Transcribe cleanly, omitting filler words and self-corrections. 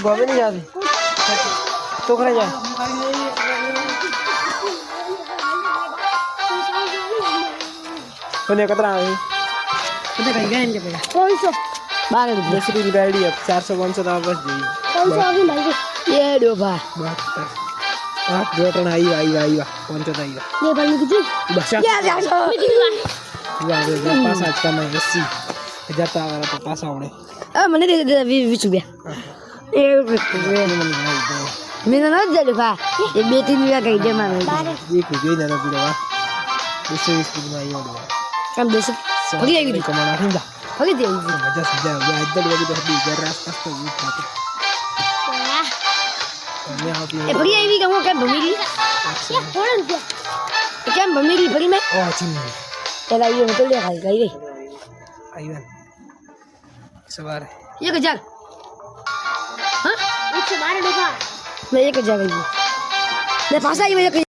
गोवे नहीं जाती तो करे जा कोने कतरा है कितने कहीं गए इनके पे कौन सा बागे 10 रुपए गाड़ी है 400 500 तो बस जी कौन सा अभी भाई ये दो बा हां दो टन आई कौन सा आई ये बल में कितनी बस या पास आज का मैं 80 जाता वाला तो पास आवड़े मैंने दे 20 रुपया मैंने ना दे बा ये बेटी ने कही दे माने ये कुछ ही ना पूरा 220 रुपया में ये काम दे पगी आई भी कमाना हिंदा पगी दे मजा सजा या इधर लगी तो भी घर रास्ता तो ये खाते मैं आती है पगी आई भी कम क्या भमीरी ये थोड़ा रुपया क्या भमीरी पगी में ओ चिन्ह तेरा ये तो ले खाई गई रे आईवन सवार ये के जाग हां एक से 12 डोका मैं एक जाग ले पास आई मैं